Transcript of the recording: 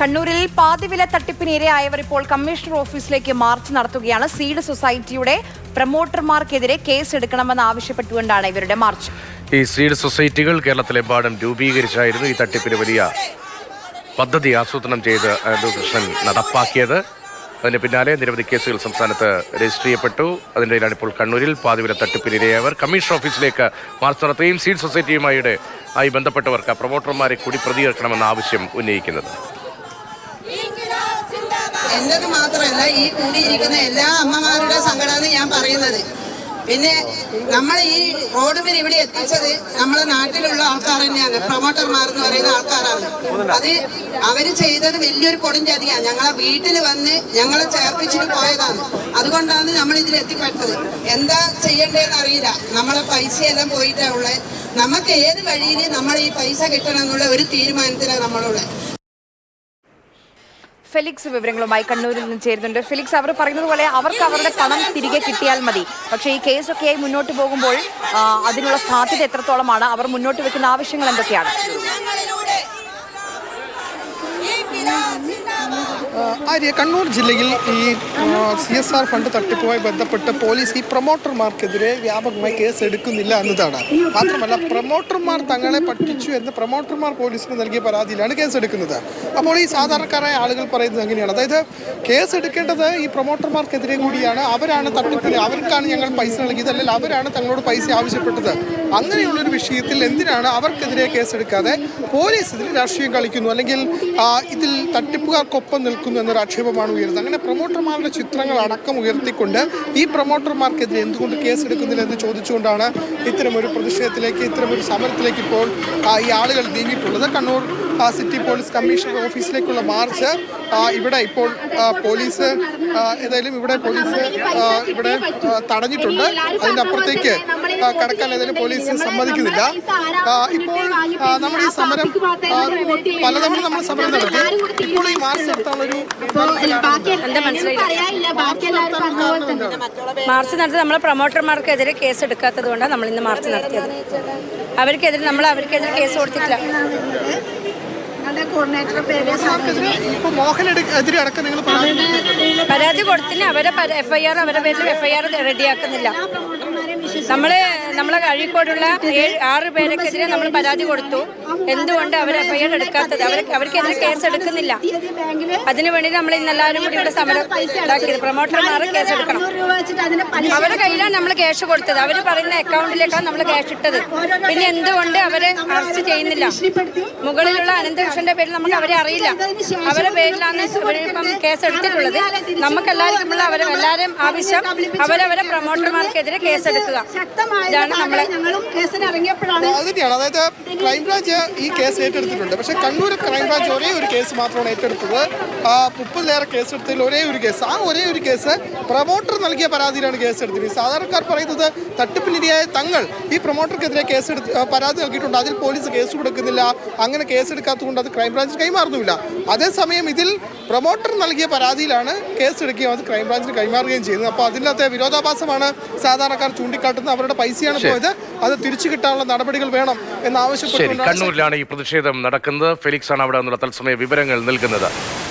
കണ്ണൂരിൽ പാതിവില തട്ടിപ്പിന് ഇരയായവർ ഇപ്പോൾ കമ്മീഷണർ ഓഫീസിലേക്ക് മാർച്ച് നടത്തുകയാണ്. സീഡ് സൊസൈറ്റിയുടെ പ്രൊമോട്ടർമാർക്കെതിരെ കേസ് എടുക്കണമെന്ന് ആവശ്യപ്പെട്ടുകൊണ്ടാണ് ഇവരുടെ മാർച്ച്. ഈ സീഡ് സൊസൈറ്റികൾ കേരളത്തിലെമ്പാടും രൂപീകരിച്ചായിരുന്നു ഈ തട്ടിപ്പിന് വലിയ പദ്ധതി ആസൂത്രണം ചെയ്ത് കൃഷ്ണൻ നടപ്പാക്കിയത്. അതിന് പിന്നാലെ നിരവധി കേസുകൾ സംസ്ഥാനത്ത് രജിസ്റ്റർ ചെയ്യപ്പെട്ടു. അതിൻ്റെ ഇടയിലാണ് ഇപ്പോൾ കണ്ണൂരിൽ പാതിവില തട്ടിപ്പിനിരയായവർ കമ്മീഷണർ ഓഫീസിലേക്ക് മാർച്ച് നടത്തുകയും സീഡ് സൊസൈറ്റിയുമായി ബന്ധപ്പെട്ടവർക്ക് പ്രൊമോട്ടർമാരെ കൂടി പ്രതികരിക്കണമെന്ന ആവശ്യം ഉന്നയിക്കുന്നത്. എന്റേത് മാത്രമല്ല, ഈ കൂടിയിരിക്കുന്ന എല്ലാ അമ്മമാരുടെ സങ്കടമാണ് ഞാൻ പറയുന്നത്. പിന്നെ നമ്മൾ ഈ റോഡുമിൽ ഇവിടെ എത്തിച്ചത് നമ്മളെ നാട്ടിലുള്ള ആൾക്കാർ തന്നെയാണ്, പ്രൊമോട്ടർമാർ എന്ന് പറയുന്ന ആൾക്കാരാണ്. അത് അവര് ചെയ്തത് വലിയൊരു കൊടുംചതിയാണ്. ഞങ്ങളെ വീട്ടിൽ വന്ന് ഞങ്ങളെ ചേർപ്പിച്ചിട്ട് പോയതാണ്. അതുകൊണ്ടാണ് നമ്മൾ ഇതിൽ എത്തിപ്പെട്ടത്. എന്താ ചെയ്യേണ്ടതെന്ന് അറിയില്ല. നമ്മളെ പൈസയെല്ലാം പോയിട്ടാണ് ഉള്ളത്. നമുക്ക് ഏത് വഴിയിൽ നമ്മൾ ഈ പൈസ കിട്ടണം എന്നുള്ള ഒരു തീരുമാനത്തിലാണ് നമ്മളുള്ളത്. ഫെലിക്സ് വിവരങ്ങളുമായി കണ്ണൂരിൽ നിന്ന് ചേരുന്നുണ്ട്. ഫെലിക്സ്, അവർ പറയുന്നത് പോലെ അവർക്ക് അവരുടെ പണം തിരികെ കിട്ടിയാൽ മതി. പക്ഷേ ഈ കേസൊക്കെയായി മുന്നോട്ട് പോകുമ്പോൾ അതിനുള്ള സാധ്യത എത്രത്തോളമാണ്? അവർ മുന്നോട്ട് വെക്കുന്ന ആവശ്യങ്ങൾ എന്തൊക്കെയാണ്? കണ്ണൂർ ജില്ലയിൽ ഈ CSR ഫണ്ട് തട്ടിപ്പുമായി ബന്ധപ്പെട്ട് പോലീസ് ഈ പ്രൊമോട്ടർമാർക്കെതിരെ വ്യാപകമായി കേസ് എടുക്കുന്നില്ല എന്നതാണ്. മാത്രമല്ല, പ്രൊമോട്ടർമാർ തങ്ങളെ പറ്റിച്ചു എന്ന് പ്രൊമോട്ടർമാർ പോലീസിന് നൽകിയ പരാതിയിലാണ് കേസ് എടുക്കുന്നത്. അപ്പോൾ ഈ സാധാരണക്കാരായ ആളുകൾ പറയുന്നത് അങ്ങനെയാണ്. അതായത് കേസ് എടുക്കേണ്ടത് ഈ പ്രൊമോട്ടർമാർക്കെതിരെ കൂടിയാണ്. അവരാണ് തട്ടിപ്പിന്, അവർക്കാണ് ഞങ്ങൾ പൈസ നൽകിയത്, അല്ലെങ്കിൽ അവരാണ് തങ്ങളോട് പൈസ ആവശ്യപ്പെട്ടത്. അങ്ങനെയുള്ളൊരു വിഷയത്തിൽ എന്തിനാണ് അവർക്കെതിരെ കേസെടുക്കാതെ പോലീസ് ഇതിൽ രാഷ്ട്രീയം കളിക്കുന്നു, അല്ലെങ്കിൽ ഇതിൽ തട്ടിപ്പുകാർക്കൊപ്പം നിൽക്കുന്നു എന്നൊരു ആക്ഷേപമാണ് ഉയരുന്നത്. അങ്ങനെ പ്രൊമോട്ടർമാരുടെ ചിത്രങ്ങൾ അടക്കം ഉയർത്തിക്കൊണ്ട് ഈ പ്രൊമോട്ടർമാർക്കെതിരെ എന്തുകൊണ്ട് കേസെടുക്കുന്നില്ല എന്ന് ചോദിച്ചുകൊണ്ടാണ് ഇത്തരമൊരു പ്രതിഷേധത്തിലേക്ക്, ഇത്തരമൊരു സമരത്തിലേക്ക് ഇപ്പോൾ ഈ ആളുകൾ നീങ്ങിയിട്ടുള്ളത്. കണ്ണൂർ സിറ്റി പോലീസ് കമ്മീഷണർ ഓഫീസിലേക്കുള്ള മാർച്ച് ഇവിടെ ഇപ്പോൾ പോലീസ് ഇവിടെ തടഞ്ഞിട്ടുണ്ട്. അതിൻ്റെ അപ്പുറത്തേക്ക് കടക്കാൻ ഏതായാലും പോലീസ് സമ്മതിക്കുന്നില്ല. ഇപ്പോൾ നമ്മുടെ ഈ സമരം പലതവണ നമ്മൾ സമരം നടത്തി. ഇപ്പോൾ ഈ മാർച്ച് നടത്താനുള്ളൊരു മാർച്ച് നടത്തി നമ്മളെ പ്രൊമോട്ടർമാർക്കെതിരെ കേസ് എടുക്കാത്തത് കൊണ്ടാണ് നമ്മൾ ഇന്ന് മാർച്ച് നടത്തിയത്. അവർക്കെതിരെ കേസ് കൊടുത്തിട്ടില്ല. പരാതി കൊടുത്തിന് അവരെ FIR, അവരുടെ പേരിൽ FIR റെഡിയാക്കുന്നില്ല. നമ്മളെ അഴീക്കോടുള്ള 6 പേർക്കെതിരെ നമ്മൾ പരാതി കൊടുത്തു. എന്തുകൊണ്ട് അവർ FIR എടുക്കാത്തത്? അവർക്കെതിരെ കേസ് എടുക്കുന്നില്ല. അതിനുവേണ്ടി നമ്മൾ ഇന്നെല്ലാവരും കൂടി ഇവിടെ സമരം ഉണ്ടാക്കിയത്. പ്രൊമോട്ടർമാർ കേസ് എടുക്കണം. അവരുടെ കയ്യിലാണ് നമ്മൾ ക്യാഷ് കൊടുത്തത്. അവർ പറയുന്ന അക്കൗണ്ടിലേക്കാണ് നമ്മൾ ക്യാഷ് ഇട്ടത്. പിന്നെ എന്തുകൊണ്ട് അവരെ അറസ്റ്റ് ചെയ്യുന്നില്ല? മുകളിലുള്ള അനന്തകൃഷ്ണന്റെ പേരിൽ നമുക്ക് അവരെ അറിയില്ല. അവരുടെ പേരിലാണ് ഇപ്പം കേസ് എടുത്തിട്ടുള്ളത്. നമുക്കെല്ലാവർക്കുമുള്ള എല്ലാവരും ആവശ്യം അവരവരെ പ്രൊമോട്ടർമാർക്കെതിരെ കേസെടുക്കുക. ഇതാണ് നമ്മളെ അതിനെയാണ്. അതായത് ക്രൈംബ്രാഞ്ച് ഈ കേസ് ഏറ്റെടുത്തിട്ടുണ്ട്. പക്ഷേ കണ്ണൂർ ക്രൈംബ്രാഞ്ച് ഒരേ ഒരു കേസ് മാത്രമാണ് ഏറ്റെടുത്തത്. 30-ലേറെ കേസ് എടുത്തതിൽ ഒരേ ഒരു കേസ്, ആ ഒരേ ഒരു കേസ് പ്രൊമോട്ടർ നൽകിയ പരാതിയിലാണ് കേസ് എടുത്തത്. സാധാരണക്കാർ പറയുന്നത് തട്ടിപ്പിനിരയായ തങ്ങൾ ഈ പ്രൊമോട്ടർക്കെതിരെ പരാതി നൽകിയിട്ടുണ്ട്. അതിൽ പോലീസ് കേസ് കൊടുക്കുന്നില്ല. അങ്ങനെ കേസെടുക്കാത്തതുകൊണ്ട് അത് ക്രൈംബ്രാഞ്ചിന് കൈമാറുന്നുമില്ല. അതേസമയം ഇതിൽ പ്രൊമോട്ടർ നൽകിയ പരാതിയിലാണ് കേസെടുക്കുകയും അത് ക്രൈംബ്രാഞ്ചിന് കൈമാറുകയും ചെയ്യുന്നത്. അപ്പോൾ അതിനകത്തെ വിരോധാഭാസമാണ് സാധാരണക്കാർ ചൂണ്ടിക്കാട്ടുന്നത്. അവരുടെ പൈസയാണ് പോയത്, അത് തിരിച്ചു കിട്ടാനുള്ള നടപടികൾ വേണം എന്നാവശ്യപ്പെട്ടു. കണ്ണൂരിലാണ് ഈ പ്രതിഷേധം നടക്കുന്നത്. ഫെലിക്സ് ആണ് അവിടെ നിന്നുള്ള തത്സമയ വിവരങ്ങൾ നൽകുന്നത്.